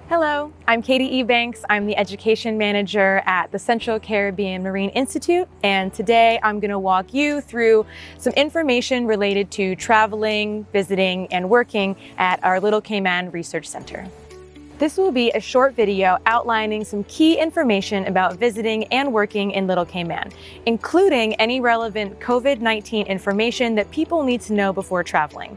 Hello, I'm Katie Ebanks. I'm the Education Manager at the Central Caribbean Marine Institute, and today I'm going to walk you through some information related to traveling, visiting, and working at our Little Cayman Research Center. This will be a short video outlining some key information about visiting and working in Little Cayman, including any relevant COVID-19 information that people need to know before traveling.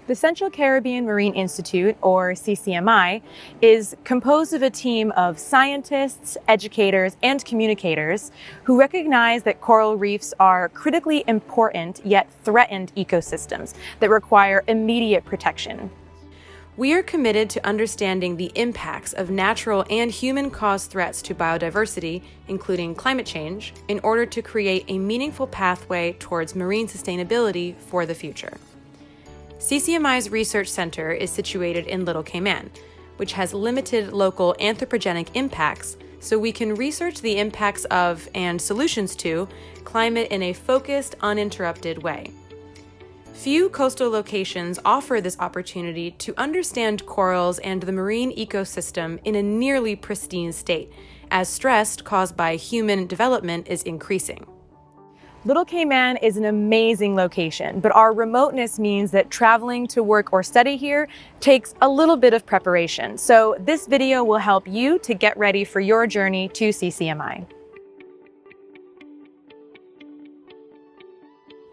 The Central Caribbean Marine Institute, or CCMI, is composed of a team of scientists, educators, and communicators who recognize that coral reefs are critically important yet threatened ecosystems that require immediate protection. We are committed to understanding the impacts of natural and human-caused threats to biodiversity, including climate change, in order to create a meaningful pathway towards marine sustainability for the future. CCMI's research center is situated in Little Cayman, which has limited local anthropogenic impacts, so we can research the impacts of and solutions to climate in a focused, uninterrupted way. Few coastal locations offer this opportunity to understand corals and the marine ecosystem in a nearly pristine state, as stress caused by human development is increasing. Little Cayman is an amazing location, but our remoteness means that traveling to work or study here takes a little bit of preparation. So this video will help you to get ready for your journey to CCMI.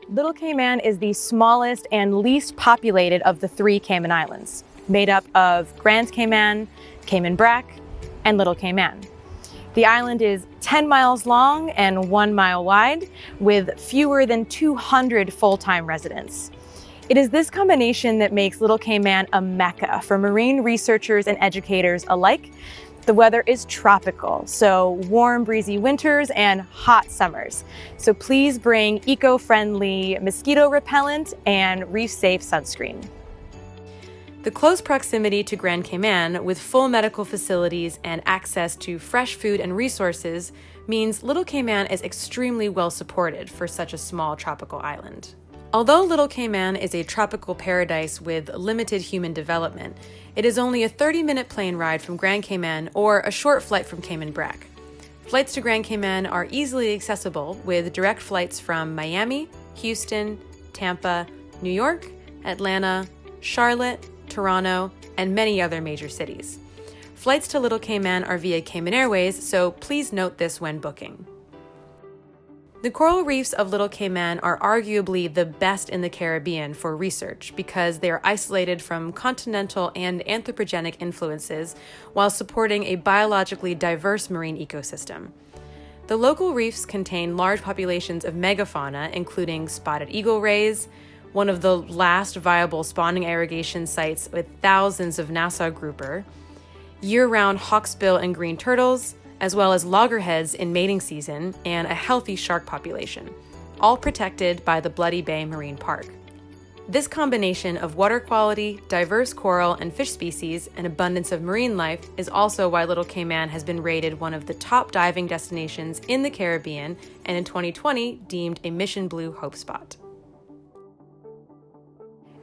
Little Cayman is the smallest and least populated of the 3 Cayman Islands, made up of Grand Cayman, Cayman Brac, and Little Cayman. The island is 10 miles long and 1 mile wide, with fewer than 200 full-time residents. It is this combination that makes Little Cayman a mecca for marine researchers and educators alike. The weather is tropical, so warm, breezy winters and hot summers. So please bring eco-friendly mosquito repellent and reef-safe sunscreen. The close proximity to Grand Cayman, with full medical facilities and access to fresh food and resources, means Little Cayman is extremely well supported for such a small tropical island. Although Little Cayman is a tropical paradise with limited human development, it is only a 30-minute plane ride from Grand Cayman or a short flight from Cayman Brac. Flights to Grand Cayman are easily accessible with direct flights from Miami, Houston, Tampa, New York, Atlanta, Charlotte, Toronto, and many other major cities. Flights to Little Cayman are via Cayman Airways, so please note this when booking. The coral reefs of Little Cayman are arguably the best in the Caribbean for research because they are isolated from continental and anthropogenic influences while supporting a biologically diverse marine ecosystem. The local reefs contain large populations of megafauna, including spotted eagle rays, one of the last viable spawning irrigation sites with thousands of Nassau grouper, year-round hawksbill and green turtles, as well as loggerheads in mating season, and a healthy shark population, all protected by the Bloody Bay Marine Park. This combination of water quality, diverse coral and fish species, and abundance of marine life is also why Little Cayman has been rated one of the top diving destinations in the Caribbean, and in 2020 deemed a Mission Blue Hope Spot.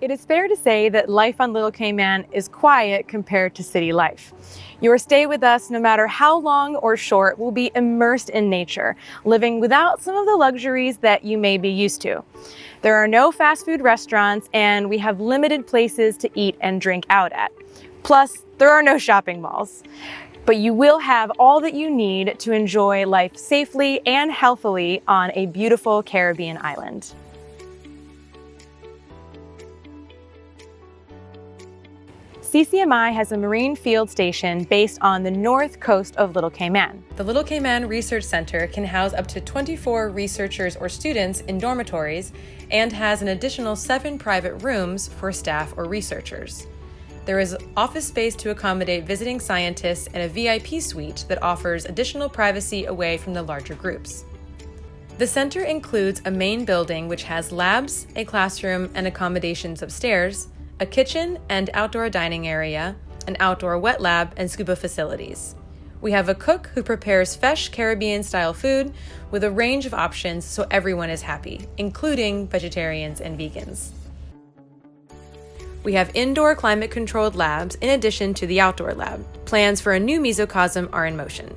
It is fair to say that life on Little Cayman is quiet compared to city life. Your stay with us, no matter how long or short, will be immersed in nature, living without some of the luxuries that you may be used to. There are no fast food restaurants, and we have limited places to eat and drink out at. Plus, there are no shopping malls. But you will have all that you need to enjoy life safely and healthily on a beautiful Caribbean island. CCMI has a marine field station based on the north coast of Little Cayman. The Little Cayman Research Center can house up to 24 researchers or students in dormitories and has an additional 7 private rooms for staff or researchers. There is office space to accommodate visiting scientists and a VIP suite that offers additional privacy away from the larger groups. The center includes a main building which has labs, a classroom, and accommodations upstairs, a kitchen and outdoor dining area, an outdoor wet lab, and scuba facilities. We have a cook who prepares fresh Caribbean-style food with a range of options so everyone is happy, including vegetarians and vegans. We have indoor climate-controlled labs in addition to the outdoor lab. Plans for a new mesocosm are in motion.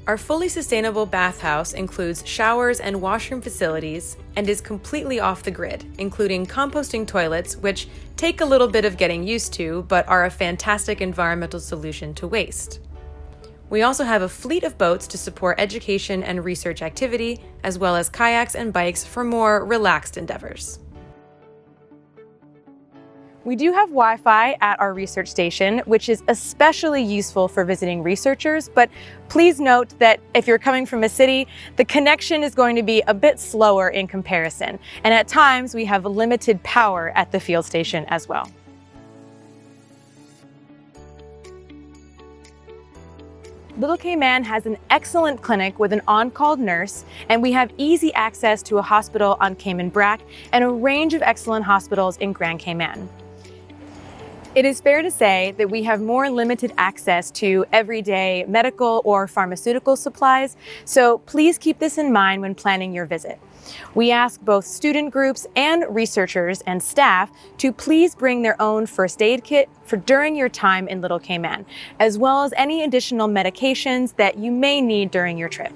Our fully sustainable bathhouse includes showers and washroom facilities and is completely off the grid, including composting toilets, which take a little bit of getting used to, but are a fantastic environmental solution to waste. We also have a fleet of boats to support education and research activity, as well as kayaks and bikes for more relaxed endeavors. We do have Wi-Fi at our research station, which is especially useful for visiting researchers, but please note that if you're coming from a city, the connection is going to be a bit slower in comparison, and at times we have limited power at the field station as well. Little Cayman has an excellent clinic with an on-call nurse, and we have easy access to a hospital on Cayman Brac and a range of excellent hospitals in Grand Cayman. It is fair to say that we have more limited access to everyday medical or pharmaceutical supplies, so please keep this in mind when planning your visit. We ask both student groups and researchers and staff to please bring their own first aid kit for during your time in Little Cayman, as well as any additional medications that you may need during your trip.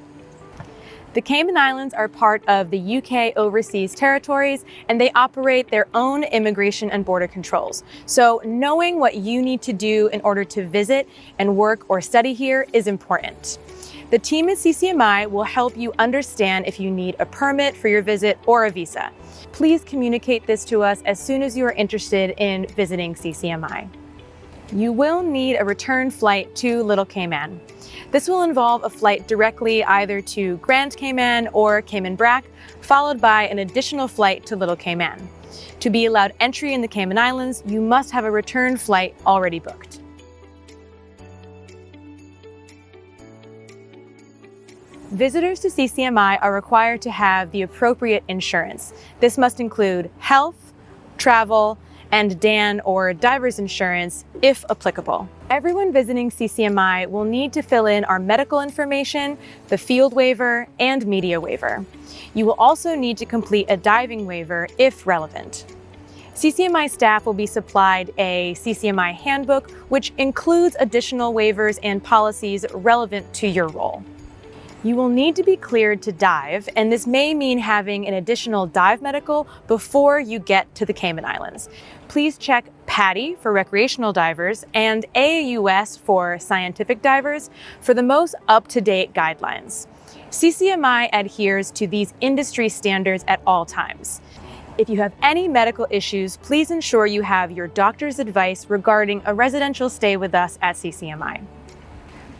The Cayman Islands are part of the UK Overseas Territories, and they operate their own immigration and border controls. So knowing what you need to do in order to visit and work or study here is important. The team at CCMI will help you understand if you need a permit for your visit or a visa. Please communicate this to us as soon as you are interested in visiting CCMI. You will need a return flight to Little Cayman. This will involve a flight directly either to Grand Cayman or Cayman Brac, followed by an additional flight to Little Cayman. To be allowed entry in the Cayman Islands, you must have a return flight already booked. Visitors to CCMI are required to have the appropriate insurance. This must include health, travel, and DAN or diver's insurance, if applicable. Everyone visiting CCMI will need to fill in our medical information, the field waiver, and media waiver. You will also need to complete a diving waiver if relevant. CCMI staff will be supplied a CCMI handbook, which includes additional waivers and policies relevant to your role. You will need to be cleared to dive, and this may mean having an additional dive medical before you get to the Cayman Islands. Please check PADI for recreational divers and AAUS for scientific divers for the most up-to-date guidelines. CCMI adheres to these industry standards at all times. If you have any medical issues, please ensure you have your doctor's advice regarding a residential stay with us at CCMI.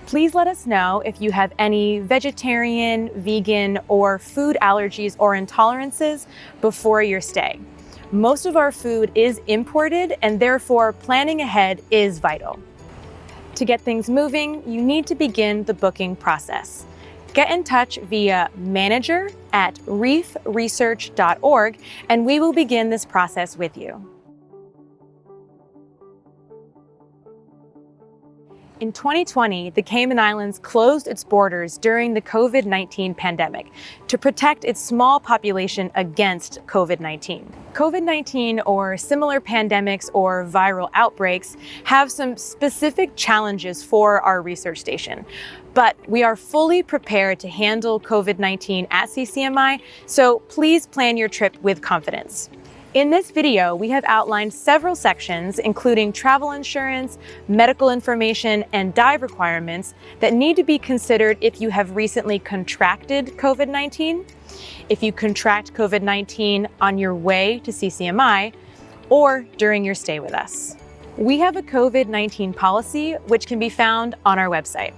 Please let us know if you have any vegetarian, vegan, or food allergies or intolerances before your stay. Most of our food is imported, and therefore planning ahead is vital. To get things moving, you need to begin the booking process. Get in touch via manager@reefresearch.org, and we will begin this process with you. In 2020, the Cayman Islands closed its borders during the COVID-19 pandemic to protect its small population against COVID-19. COVID-19 or similar pandemics or viral outbreaks have some specific challenges for our research station, but we are fully prepared to handle COVID-19 at CCMI, so please plan your trip with confidence. In this video, we have outlined several sections, including travel insurance, medical information, and dive requirements that need to be considered if you have recently contracted COVID-19, if you contract COVID-19 on your way to CCMI, or during your stay with us. We have a COVID-19 policy, which can be found on our website.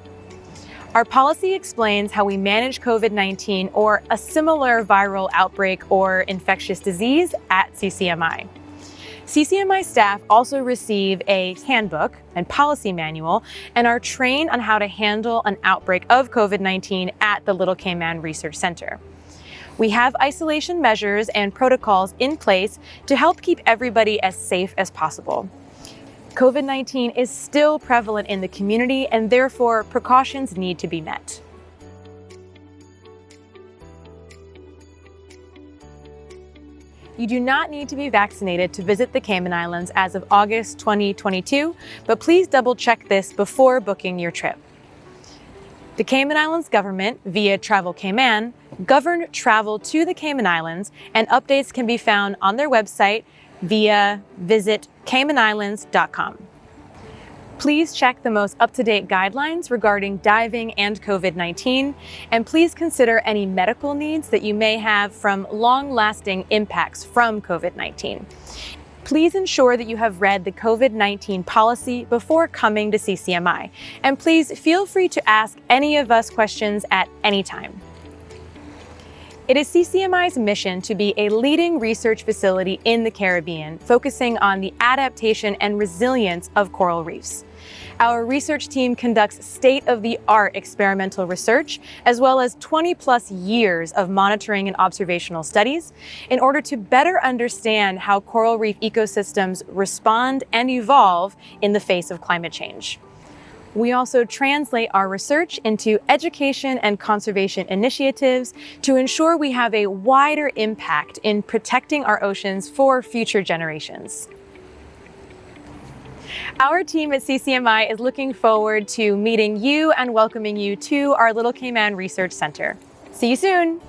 Our policy explains how we manage COVID-19 or a similar viral outbreak or infectious disease at CCMI. CCMI staff also receive a handbook and policy manual and are trained on how to handle an outbreak of COVID-19 at the Little Cayman Research Center. We have isolation measures and protocols in place to help keep everybody as safe as possible. COVID-19 is still prevalent in the community, and therefore precautions need to be met. You do not need to be vaccinated to visit the Cayman Islands as of August 2022, but please double check this before booking your trip. The Cayman Islands government, via Travel Cayman, govern travel to the Cayman Islands, and updates can be found on their website via visitcaymanislands.com. Please check the most up-to-date guidelines regarding diving and COVID-19, and please consider any medical needs that you may have from long-lasting impacts from COVID-19. Please ensure that you have read the COVID-19 policy before coming to CCMI, and please feel free to ask any of us questions at any time. It is CCMI's mission to be a leading research facility in the Caribbean, focusing on the adaptation and resilience of coral reefs. Our research team conducts state-of-the-art experimental research, as well as 20-plus years of monitoring and observational studies, in order to better understand how coral reef ecosystems respond and evolve in the face of climate change. We also translate our research into education and conservation initiatives to ensure we have a wider impact in protecting our oceans for future generations. Our team at CCMI is looking forward to meeting you and welcoming you to our Little Cayman Research Center. See you soon!